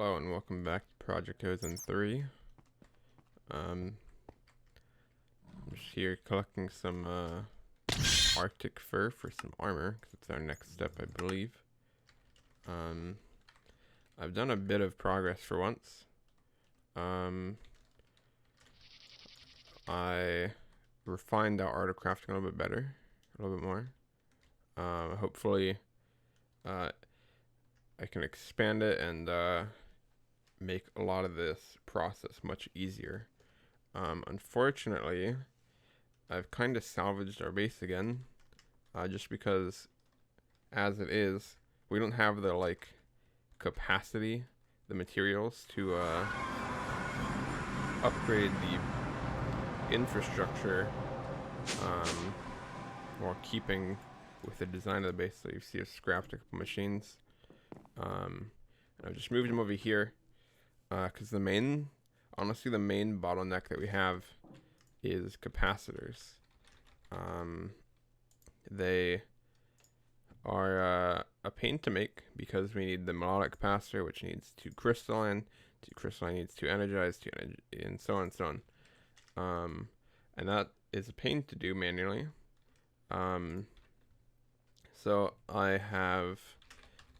Hello and welcome back to Project Ozone 3. I'm just here collecting some Arctic fur for some armor, because it's our next step, I believe. I've done a bit of progress for once. I refined our art of crafting a little bit better, a little bit more. Hopefully, I can expand it and make a lot of this process much easier. Unfortunately, I've kind of salvaged our base again, just because, as it is, we don't have the capacity, the materials to upgrade the infrastructure while keeping with the design of the base. So you see I've scrapped a couple machines. I've just moved them over here because honestly the main bottleneck that we have is capacitors. They are a pain to make because we need the melodic capacitor, which needs 2 crystalline needs 2 energized, and so on and so on. And that is a pain to do manually. So I have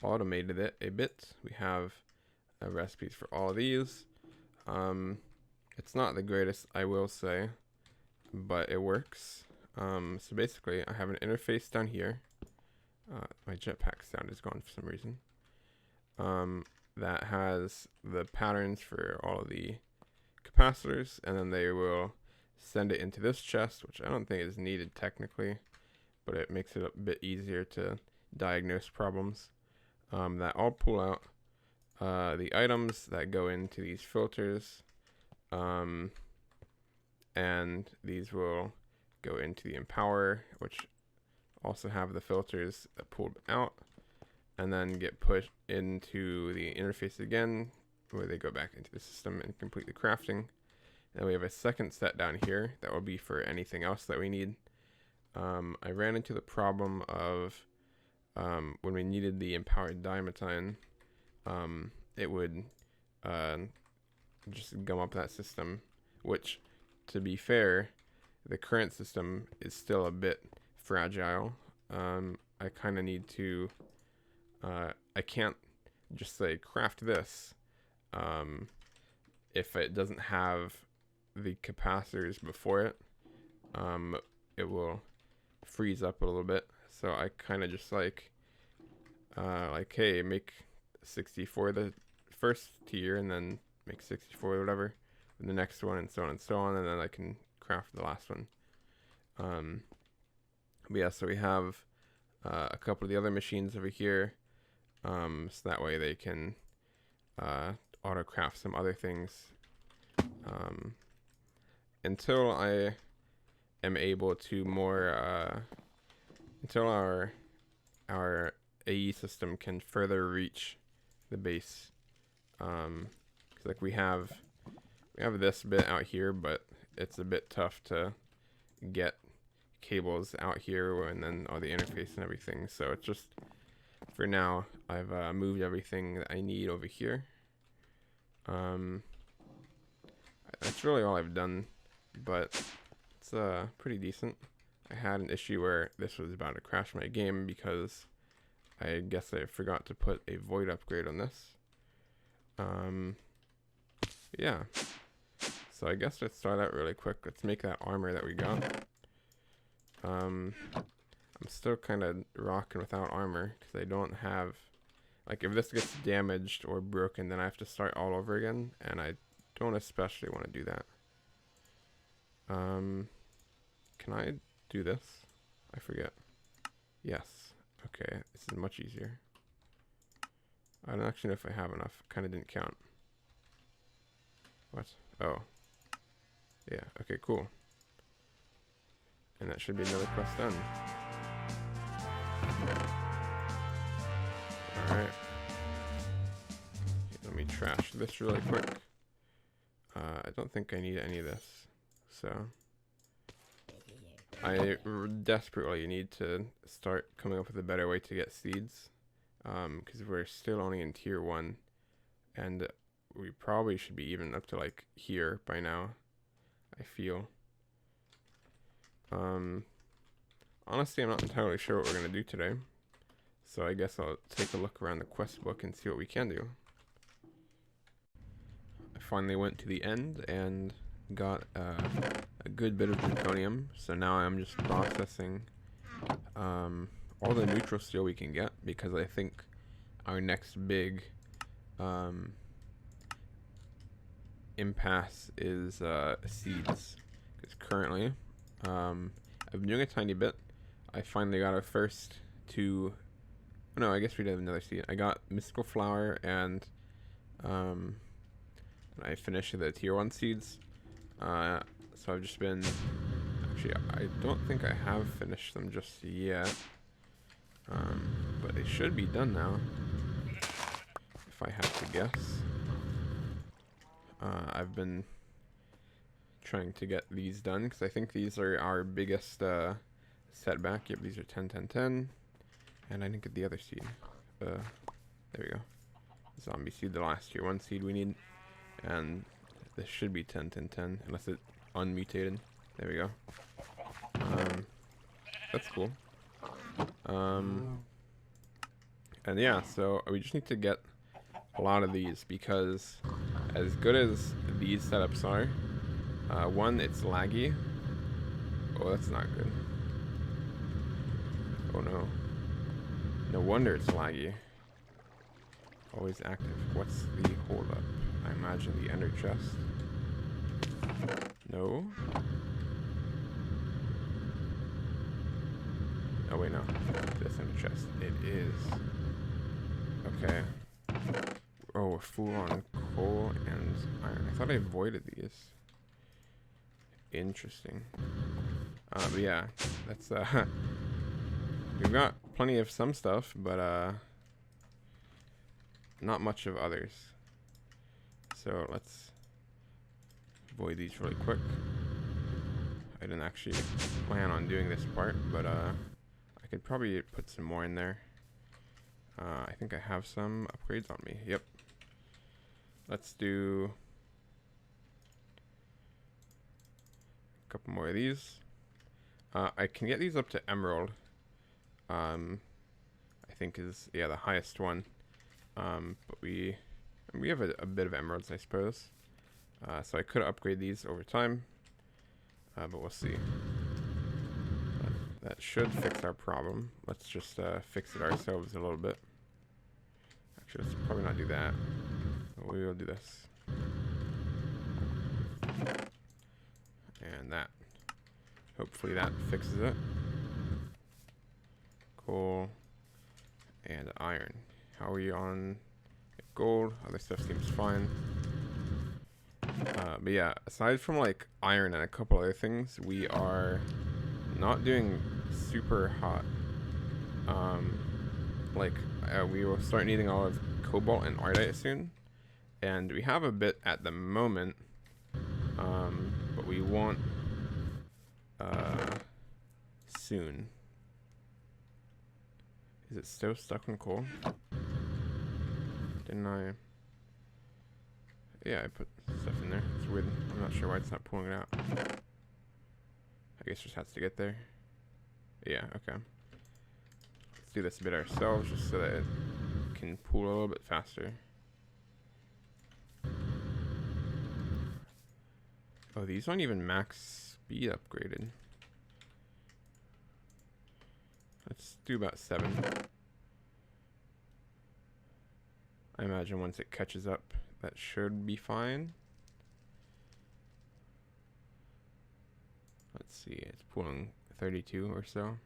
automated it a bit. We have recipes for all of these. It's not the greatest, I will say, but it works. So basically, I have an interface down here. My jetpack sound is gone for some reason. That has the patterns for all of the capacitors, and then they will send it into this chest, which I don't think is needed technically, but it makes it a bit easier to diagnose problems. That I'll pull out the items that go into these filters, and these will go into the empower, which also have the filters that pulled out, and then get pushed into the interface again, where they go back into the system and complete the crafting. And we have a second set down here that will be for anything else that we need. I ran into the problem of when we needed the empowered diamantine, it would just gum up that system, which, to be fair, the current system is still a bit fragile. I kind of need to, I can't just say craft this if it doesn't have the capacitors before it. It will freeze up a little bit. So I kind of just hey, make 64 the first tier, and then make 64 or whatever in the next one, and so on and so on, and then I can craft the last one. But yeah, so we have a couple of the other machines over here, so that way they can auto craft some other things. Until I am able to more until our AE system can further reach the base, because we have this bit out here, but it's a bit tough to get cables out here and then all the interface and everything. So it's just, for now, I've moved everything that I need over here. That's really all I've done, but it's pretty decent. I had an issue where this was about to crash my game because I guess I forgot to put a void upgrade on this. Yeah. So I guess let's start out really quick. Let's make that armor that we got. I'm still kind of rocking without armor because I don't have, if this gets damaged or broken, then I have to start all over again, and I don't especially want to do that. Can I do this? I forget. Yes. Okay, this is much easier. I don't actually know if I have enough. Kind of didn't count. What? Oh. Yeah, okay, cool. And that should be another quest done. Alright. Let me trash this really quick. I don't think I need any of this. So I desperately need to start coming up with a better way to get seeds. Because we're still only in tier 1. and we probably should be even up to like here by now, I feel. Honestly, I'm not entirely sure what we're gonna do today, so I guess I'll take a look around the quest book and see what we can do. I finally went to the end and got a good bit of plutonium, so now I'm just processing all the neutral steel we can get, because I think our next big impasse is seeds, because currently I've been doing a tiny bit. I finally got our first two. Oh, no, I guess we did have another seed. I got mystical flower and I finished the tier 1 seeds. So I've just been, actually I don't think I have finished them just yet, but they should be done now if I have to guess. I've been trying to get these done because I think these are our biggest setback. Yep, these are 10, 10, 10, and I didn't get the other seed. There we go. Zombie seed, the last tier 1 seed we need, and this should be 10, 10, 10 unless it unmutated. There we go. That's cool. And yeah, so we just need to get a lot of these, because as good as these setups are, one, it's laggy. Oh, that's not good. Oh no. No wonder it's laggy. Always active. What's the hold up? I imagine the ender chest. No. Oh wait, no. This ender chest. It is. Okay. Oh, we're full on coal and iron. I thought I avoided these. Interesting. But yeah, that's we've got plenty of some stuff, but not much of others. So let's avoid these really quick. I didn't actually plan on doing this part, but I could probably put some more in there. I think I have some upgrades on me. Yep. Let's do a couple more of these. I can get these up to emerald. I think is, yeah, the highest one. But we have a bit of emeralds, I suppose. So I could upgrade these over time, but we'll see. That should fix our problem. Let's just fix it ourselves a little bit. Actually, let's probably not do that. We will do this. And that. Hopefully that fixes it. Coal and iron. How are we on gold? Other stuff seems fine. But yeah, aside from like iron and a couple other things, we are not doing super hot. We will start needing all of cobalt and ardite soon, and we have a bit at the moment, but we want soon. Is it still stuck on coal? Didn't I? Yeah, I put stuff in there. It's weird. I'm not sure why it's not pulling it out. I guess it just has to get there. Yeah, okay. Let's do this a bit ourselves just so that it can pull a little bit faster. Oh, these aren't even max speed upgraded. Let's do about 7. I imagine once it catches up, that should be fine. Let's see, it's pulling 32 or so.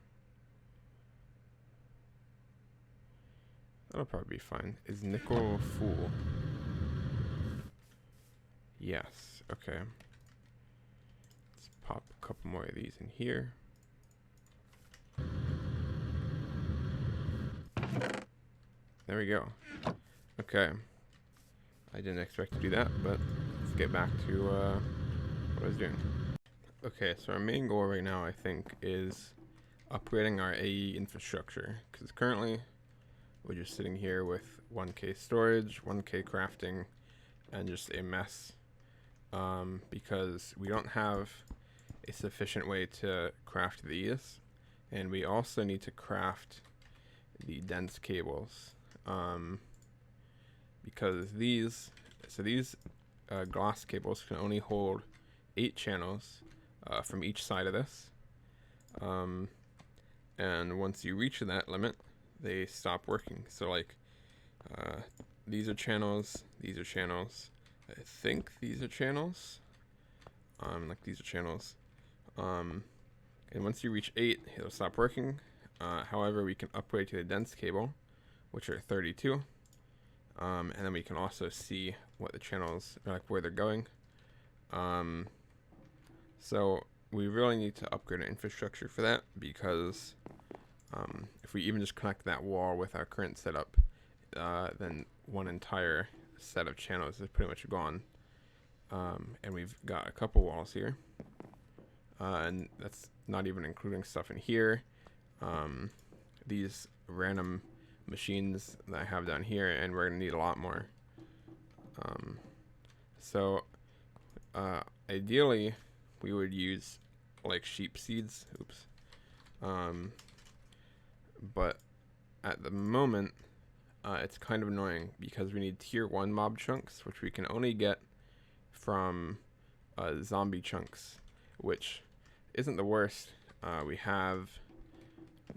That'll probably be fine. Is nickel full? Yes, okay. Let's pop a couple more of these in here. There we go. Okay. I didn't expect to do that, but let's get back to what I was doing. Okay, so our main goal right now, I think, is upgrading our AE infrastructure. Because currently, we're just sitting here with 1K storage, 1K crafting, and just a mess, because we don't have a sufficient way to craft these, and we also need to craft the dense cables, because these glass cables can only hold 8 channels from each side of this, and once you reach that limit, they stop working. So like these are channels, these are channels, I think these are channels, like these are channels, and once you reach 8, it'll stop working. However, we can upgrade to the dense cable, which are 32, and then we can also see what the channels are, like where they're going. So we really need to upgrade our infrastructure for that, because if we even just connect that wall with our current setup, then one entire set of channels is pretty much gone. And we've got a couple walls here, and that's not even including stuff in here. These random machines that I have down here, and we're gonna need a lot more. So ideally we would use like sheep seeds, but at the moment it's kind of annoying because we need tier 1 mob chunks, which we can only get from zombie chunks, which isn't the worst. We have,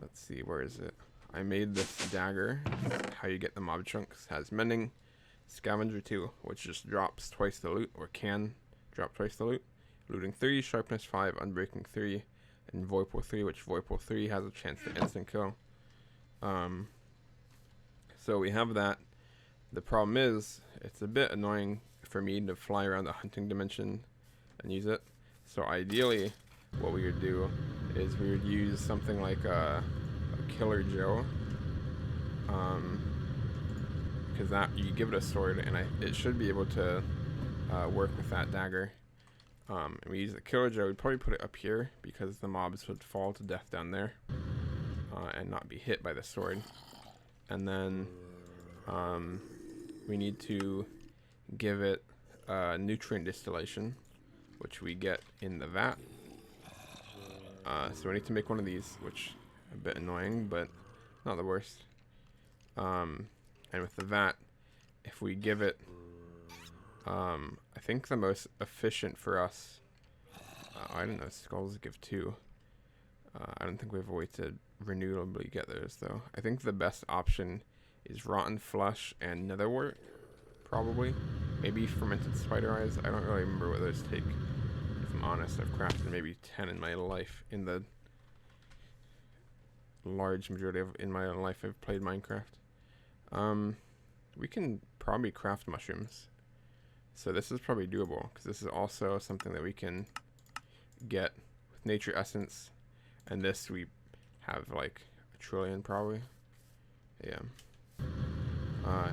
let's see, where is it? I made this dagger, how you get the mob chunks, has mending, scavenger 2, which just drops twice the loot, or can drop twice the loot, looting 3, sharpness 5, unbreaking 3, and Voipal 3, which Voipal 3 has a chance to instant kill. So we have that. The problem is, it's a bit annoying for me to fly around the hunting dimension and use it. So ideally, what we would do is we would use something like a Killer Joe, because that you give it a sword, and it should be able to work with that dagger. And we use the Killer Joe. We'd probably put it up here because the mobs would fall to death down there and not be hit by the sword. And then we need to give it nutrient distillation, which we get in the vat. So we need to make one of these, which a bit annoying, but not the worst. And with the vat, if we give it, I think the most efficient for us, I don't know, skulls give 2. I don't think we have a way to renewably get those though. I think the best option is rotten flesh and netherwort, probably. Maybe fermented spider eyes. I don't really remember what those take. If I'm honest, I've crafted maybe 10 in my life. In the large majority of in my life I've played Minecraft. We can probably craft mushrooms. So this is probably doable, because this is also something that we can get with nature essence. And this we have like 1 trillion probably. Yeah.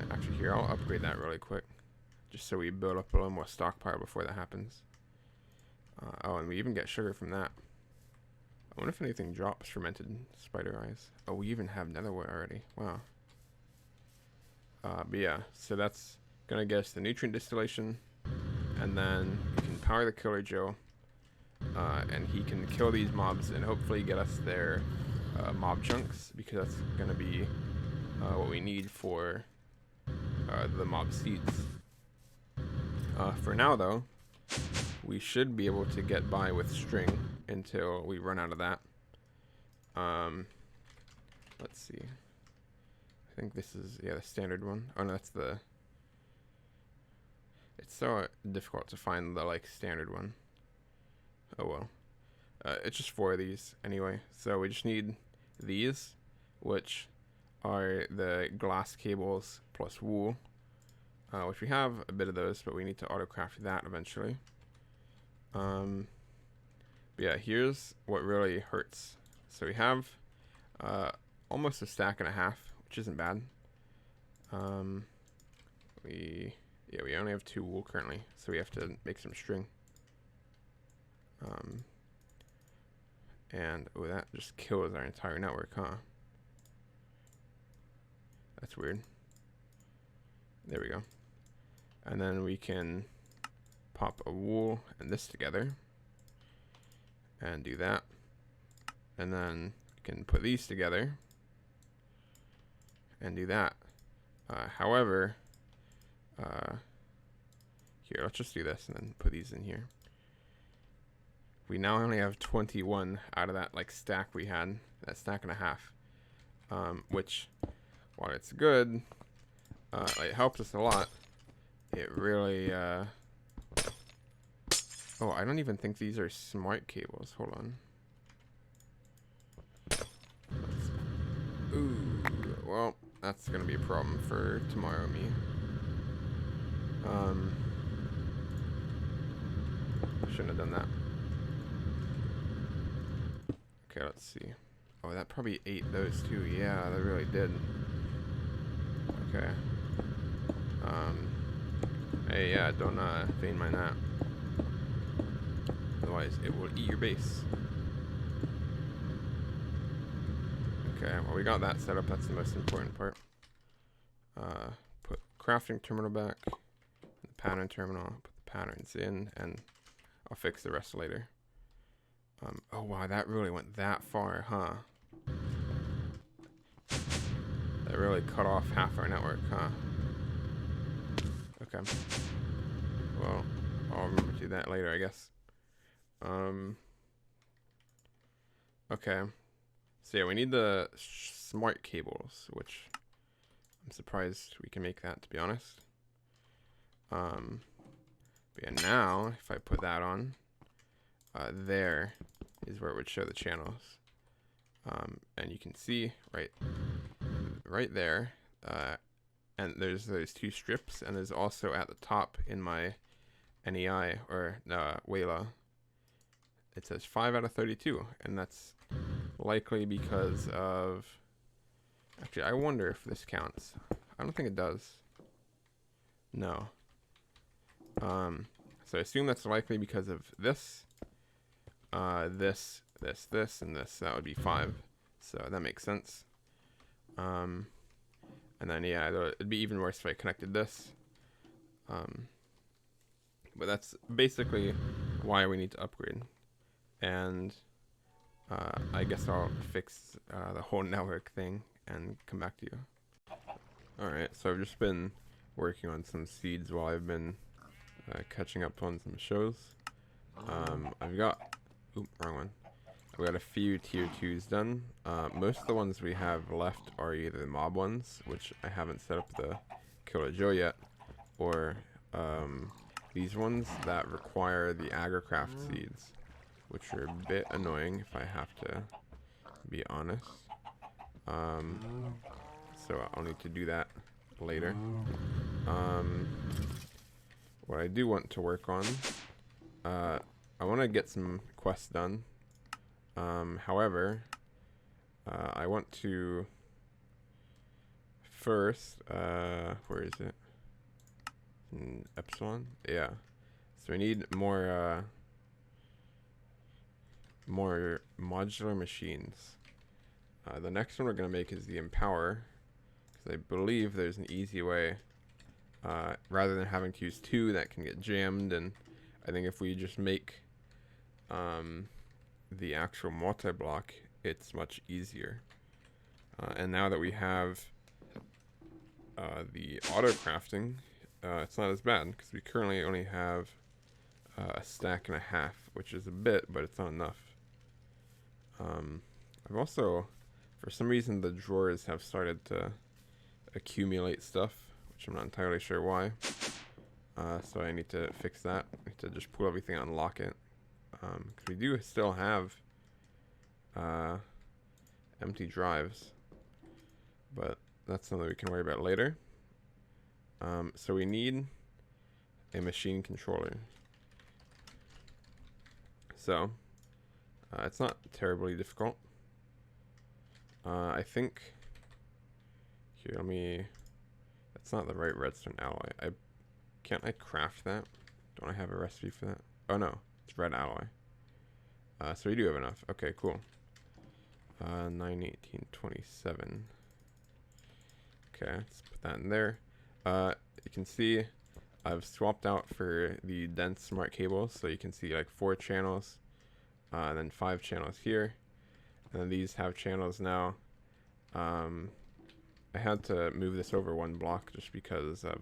Actually here, I'll upgrade that really quick, just so we build up a little more stockpile before that happens. Oh, and we even get sugar from that. I wonder if anything drops fermented spider eyes. Oh, we even have netherwort already. Wow. But yeah, so that's gonna get us the nutrient distillation, and then we can power the Killer Joe, and he can kill these mobs and hopefully get us their mob chunks, because that's gonna be what we need for the mob seeds. For now though, we should be able to get by with string until we run out of that. Let's see. I think this is, yeah, the standard one. Oh no, that's the... It's so difficult to find the like standard one. Oh well. It's just 4 of these anyway. So we just need these, which are the glass cables plus wool, which we have a bit of those, but we need to autocraft that eventually. But yeah, here's what really hurts. So we have almost a stack and a half, which isn't bad. We only have 2 wool currently, so we have to make some string. And oh, that just kills our entire network, huh? That's weird. There we go. And then we can pop a wool and this together and do that. And then we can put these together and do that. However, here, let's just do this and then put these in here. We now only have 21 out of that like stack we had, that stack and a half, which, while it's good, it helps us a lot. It really, oh, I don't even think these are smart cables. Hold on. Ooh, well, that's gonna be a problem for tomorrow me. Shouldn't have done that. Okay, let's see. Oh, that probably ate those too. Yeah, that really did. Okay. Hey, yeah, don't vein mine that. Otherwise, it will eat your base. Okay, well, we got that set up. That's the most important part. Put crafting terminal back. The pattern terminal. Put the patterns in, and I'll fix the rest later. Oh wow, that really went that far, huh? That really cut off half our network, huh? Okay. Well, I'll remember to do that later, I guess. Okay. So yeah, we need the smart cables, which I'm surprised we can make that, to be honest. But yeah, now if I put that on, there is where it would show the channels. And you can see right there, and there's those two strips, and there's also at the top in my NEI or WALA, it says 5 out of 32, and that's likely because of, actually I wonder if this counts. I don't think it does. No. So I assume that's likely because of this, this, and this. That would be 5. So that makes sense. And then yeah, it'd be even worse if I connected this. But that's basically why we need to upgrade. And I guess I'll fix the whole network thing and come back to you. Alright, so I've just been working on some seeds while I've been catching up on some shows. I've got, oop, wrong one. I've got a few tier 2s done. Most of the ones we have left are either the mob ones, which I haven't set up the Killer Joe yet, or these ones that require the agricraft seeds, which are a bit annoying if I have to be honest. So I'll need to do that later. What I do want to work on, I want to get some quests done. However, I want to first, where is it? In Epsilon? Yeah. So we need more modular machines. The next one we're going to make is the Empower, because I believe there's an easy way, rather than having to use 2 that can get jammed, and I think if we just make the actual multi-block, it's much easier. And now that we have the auto crafting, it's not as bad, because we currently only have a stack and a half, which is a bit, but it's not enough. I've also, for some reason, the drawers have started to accumulate stuff, which I'm not entirely sure why. So I need to fix that. I need to just pull everything out and lock it. Because we do still have empty drives, but that's something we can worry about later. So we need a machine controller. So it's not terribly difficult. I think here, let me, that's not the right redstone alloy. Can't I craft that? Don't I have a recipe for that? Oh no, it's red alloy. So we do have enough. Okay, cool. 9, 18, 27. Okay, let's put that in there. You can see I've swapped out for the dense smart cables, so you can see like 4 channels, and then 5 channels here, and then these have channels now. I had to move this over 1 block just because of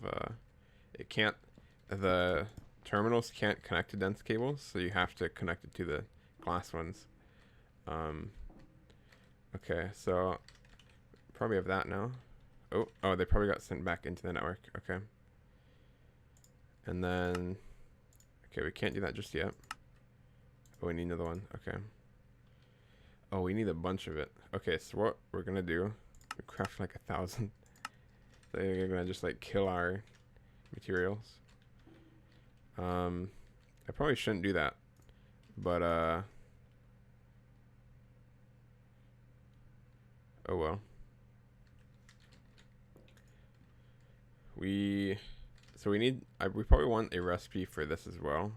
the terminals can't connect to dense cables, so you have to connect it to the glass ones. Okay, so probably have that now. Oh, they probably got sent back into the network. Okay. And then, okay, we can't do that just yet. Oh, we need another one. Okay. Oh, we need a bunch of it. Okay, so what we're gonna do, we craft like 1,000. They're gonna just like kill our materials. I probably shouldn't do that, but oh well. We probably want a recipe for this as well.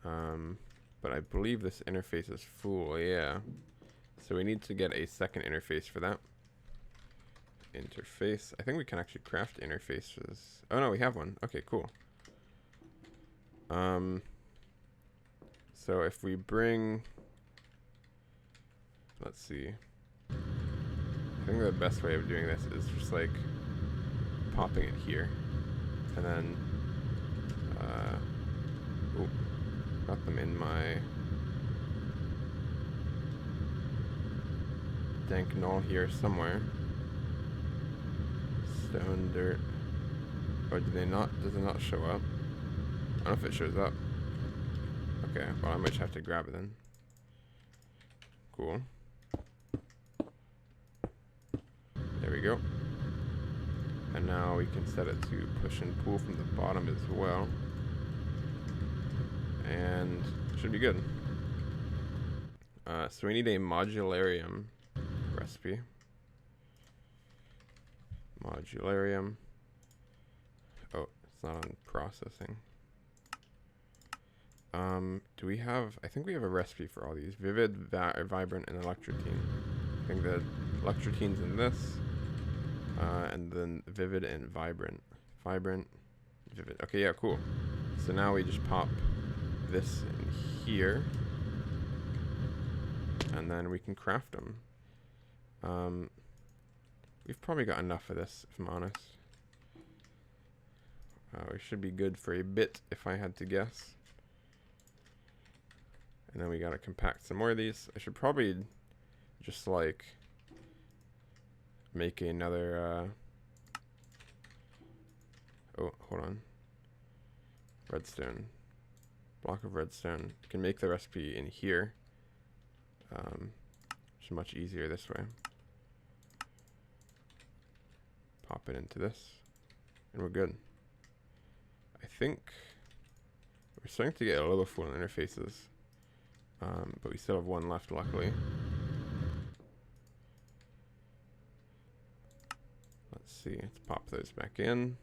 But I believe this interface is full, yeah. So we need to get a second interface for that. Interface. I think we can actually craft interfaces. Oh no, we have one. Okay, cool. So if we bring, let's see. I think the best way of doing this is just like popping it here, and then got them in my dank null here somewhere. Stone, dirt. Or do they not? Does it not show up? I don't know if it shows up. Okay, well I might just have to grab it then. Cool. There we go. And now we can set it to push and pull from the bottom as well. And should be good. So we need a modularium recipe. Modularium. Oh, it's not on processing. Do we have, I think we have a recipe for all these. Vivid, Vibrant, and Electrotine. I think the Electrotine's in this. And then Vivid and Vibrant. Vibrant, Vivid. Okay, yeah, cool. So now we just pop this in here. And then we can craft them. We've probably got enough of this, if I'm honest. We should be good for a bit, if I had to guess. And then we gotta compact some more of these. I should probably just like make another oh, hold on. Redstone. Block of redstone. You can make the recipe in here. It's much easier this way. Pop it into this, and we're good. I think we're starting to get a little full in interfaces, but we still have one left, luckily. Let's see, let's pop those back in,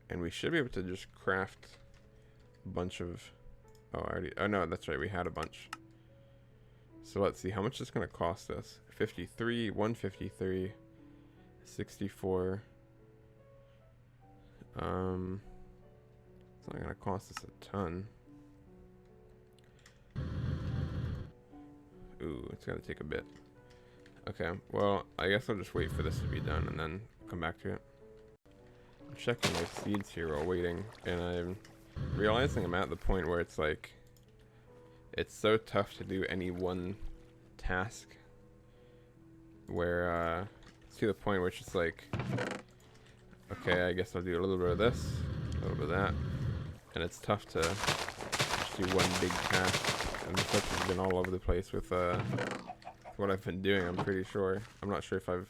and we should be able to just craft a bunch of, oh no, that's right, we had a bunch. So let's see, how much is going to cost us? 53, 153, 64. It's not going to cost us a ton. Ooh, it's going to take a bit. Okay, well, I guess I'll just wait for this to be done and then come back to it. I'm checking my seeds here while waiting, and I'm realizing I'm at the point where it's like, it's so tough to do any one task, where it's to the point where it's just like, okay, I guess I'll do a little bit of this, a little bit of that, and it's tough to just do one big task. And the stuff has been all over the place with what I've been doing, I'm pretty sure. I'm not sure if I've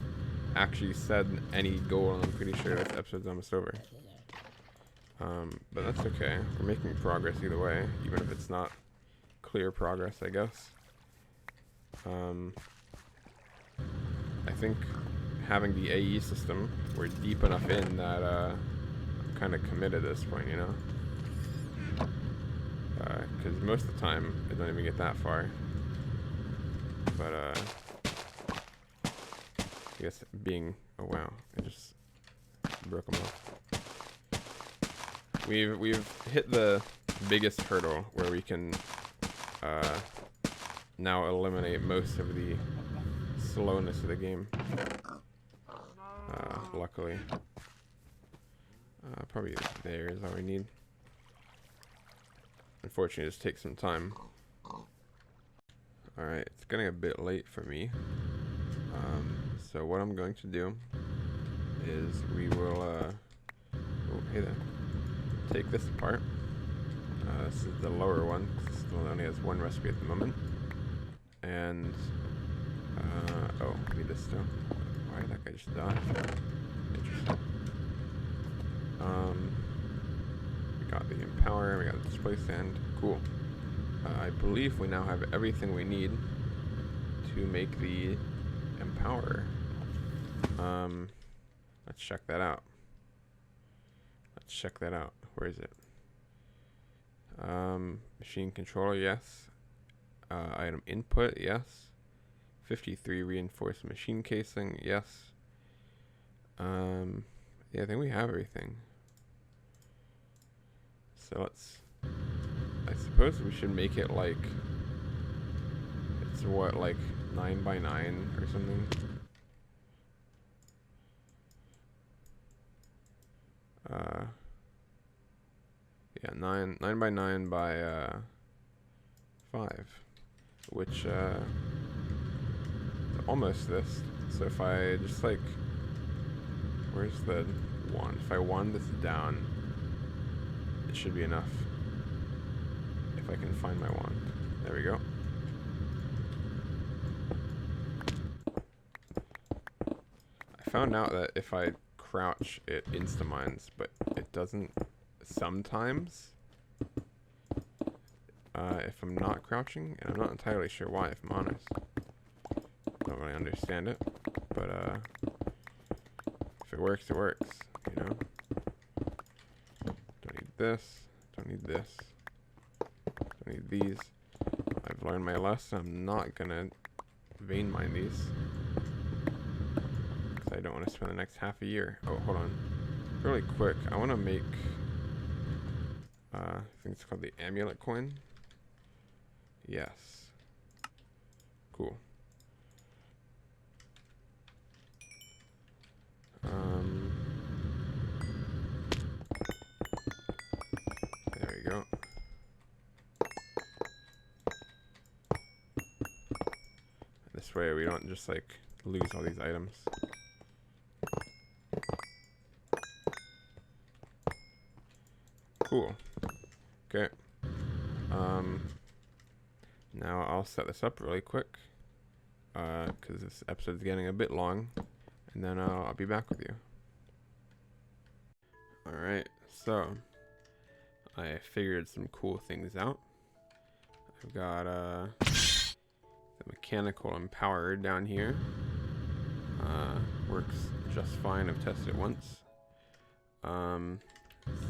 actually said any goal, and I'm pretty sure this episode's almost over. But that's okay. We're making progress either way, even if it's not clear progress, I guess. I think having the AE system, we're deep enough in that I'm kind of committed at this point, you know? Because most of the time, I don't even get that far. But I guess being Oh wow, I just broke them off. We've hit the biggest hurdle where we can now eliminate most of the slowness of the game. Luckily. Probably there is all we need. Unfortunately, it just takes some time. Alright, it's getting a bit late for me. So what I'm going to do is we will, oh, hey there. Take this apart. This is the lower one, because it only has one recipe at the moment. And, oh, I need this still. Why did that guy just die? Interesting. We got the empower, we got the display stand. Cool. I believe we now have everything we need to make the empower. Let's check that out. Let's check that out. Where is it? Machine controller, yes. Item input, yes. 53 reinforced machine casing, yes. Yeah, I think we have everything. So let's, I suppose we should make it like, it's what, like 9 by 9 or something? Yeah, 9 by 9 by 5, which is almost this. So if I just like, where's the wand? If I wand this down, it should be enough. If I can find my wand. There we go. I found out that if I crouch, it insta-mines, but it doesn't sometimes. If I'm not crouching, and I'm not entirely sure why, if I'm honest. Don't really understand it, but if it works, it works, you know? Don't need this, don't need this, don't need these. I've learned my lesson. I'm not gonna vein mine these, because I don't want to spend the next half a year. Oh, hold on. Really quick, I want to make, I think it's called the Amulet Coin. Yes. Cool. There we go. This way we don't just like lose all these items. Cool. Okay. Now I'll set this up really quick, because this episode's getting a bit long, and then I'll be back with you. Alright, so I figured some cool things out. I've got the mechanical empower down here. Works just fine. I've tested it once.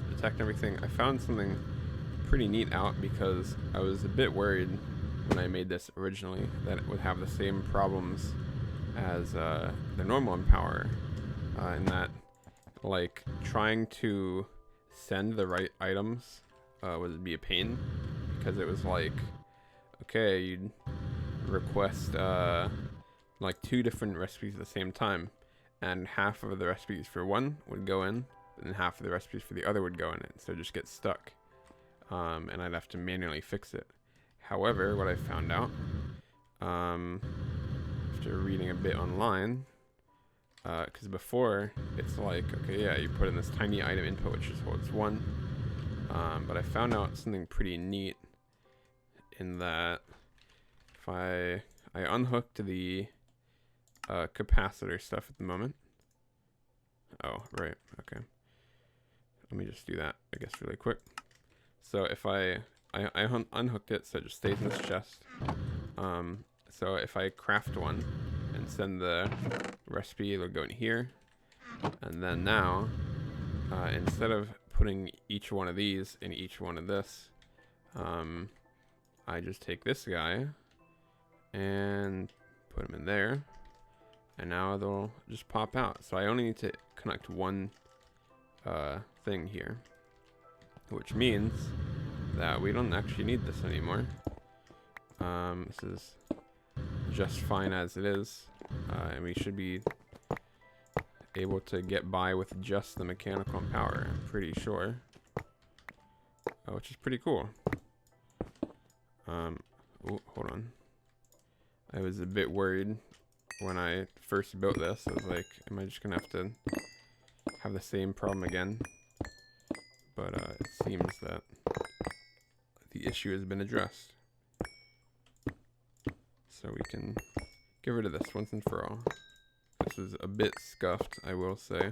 Detect everything. I found something pretty neat out, because I was a bit worried when I made this originally that it would have the same problems as the normal empower, in that like trying to send the right items would be a pain, because it was like, okay, you'd request like 2 different recipes at the same time, and half of the recipes for one would go in, and half of the recipes for the other would go in it, so it just gets stuck, and I'd have to manually fix it. However, what I found out after reading a bit online, because before it's like, okay, yeah, you put in this tiny item input which just holds 1, but I found out something pretty neat in that if I unhooked the capacitor stuff at the moment. Oh, right, okay. Let me just do that, I guess, really quick. So if I unhooked it, so it just stays in this chest. So if I craft one and send the recipe, it'll go in here. And then now, instead of putting each one of these in each one of this, I just take this guy and put him in there. and now they'll just pop out. So I only need to connect one thing here, which means that we don't actually need this anymore. This is just fine as it is, and we should be able to get by with just the mechanical and power, I'm pretty sure, which is pretty cool. Ooh, hold on. I was a bit worried when I first built this. I was like, am I just gonna have to have the same problem again? But it seems that the issue has been addressed. So we can get rid of this once and for all. This is a bit scuffed, I will say.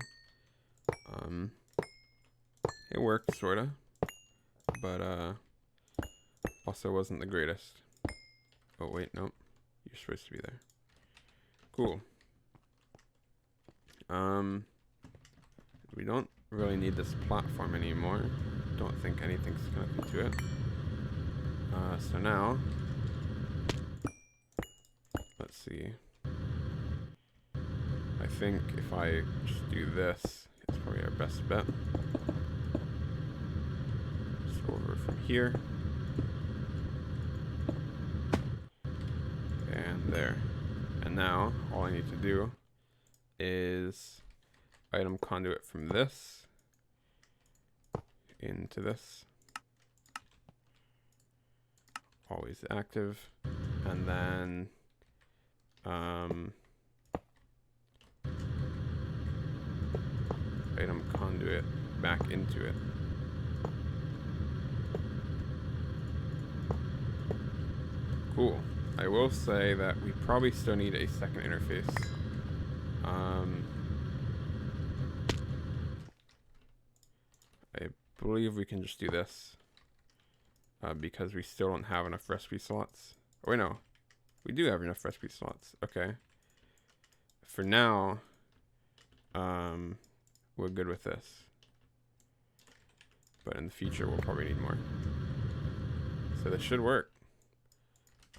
It worked, sorta. But also wasn't the greatest. Oh wait, nope. You're supposed to be there. Cool. We don't really need this platform anymore. Don't think anything's connected to it. So now, let's see. I think if I just do this, it's probably our best bet. Just over from here. And there. And now, all I need to do is item conduit from this into this. Always active. And then item conduit back into it. Cool. I will say that we probably still need a second interface. I believe we can just do this because we still don't have enough recipe slots. Oh wait, no. We do have enough recipe slots. Okay. For now, we're good with this. But in the future, we'll probably need more. So this should work.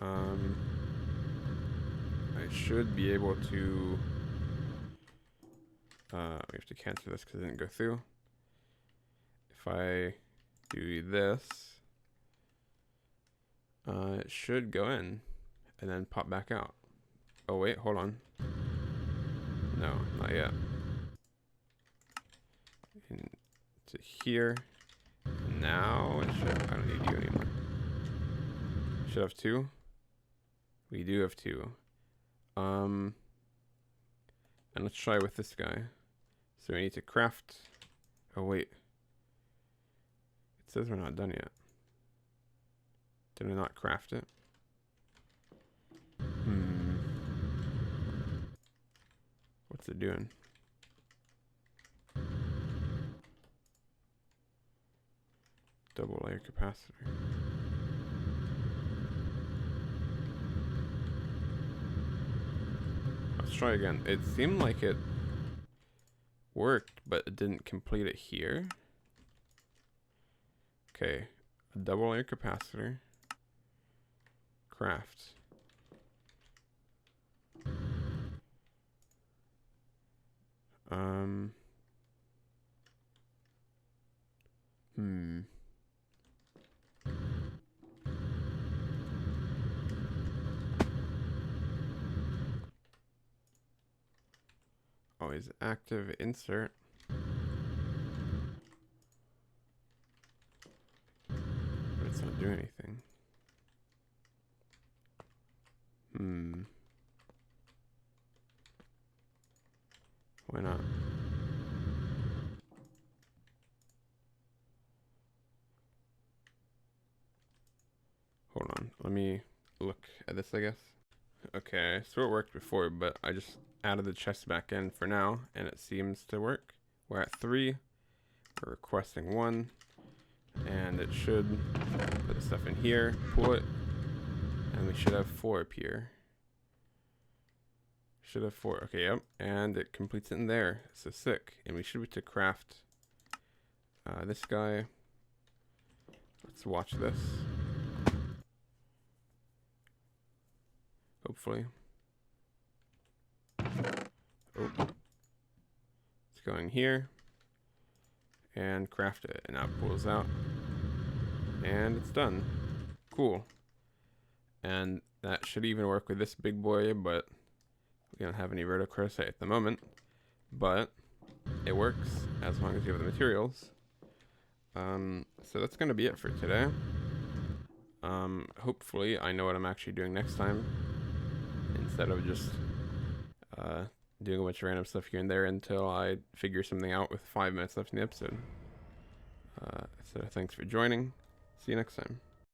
I should be able to... we have to cancel this because it didn't go through. If I do this, it should go in and then pop back out. Oh wait, hold on. No, not yet. Into here. Now it should... I don't need you anymore. Should have two. We do have two. And let's try with this guy. So we need to craft... Oh wait. It says we're not done yet. Did I not craft it? What's it doing? Double layer capacitor. Let's try again. It seemed like it worked, but it didn't complete it here. Okay, a double layer capacitor. Craft. Always active, insert. But it's not doing anything. Why not? Hold on, let me look at this, I guess. Okay, so it worked before, but I just added the chest back in for now, and it seems to work. We're at 3. We're requesting 1, and it should put the stuff in here, pull it, and we should have 4 up here. Should have 4. Okay, yep, and it completes it in there. So sick. And we should be to craft this guy. Let's watch this. Hopefully. Oh, it's going here, and craft it, and now it pulls out, and it's done. Cool. And that should even work with this big boy, but we don't have any rotochrosite at the moment. But it works as long as you have the materials. So that's going to be it for today. Hopefully I know what I'm actually doing next time, instead of just doing a bunch of random stuff here and there until I figure something out with 5 minutes left in the episode. So thanks for joining. See you next time.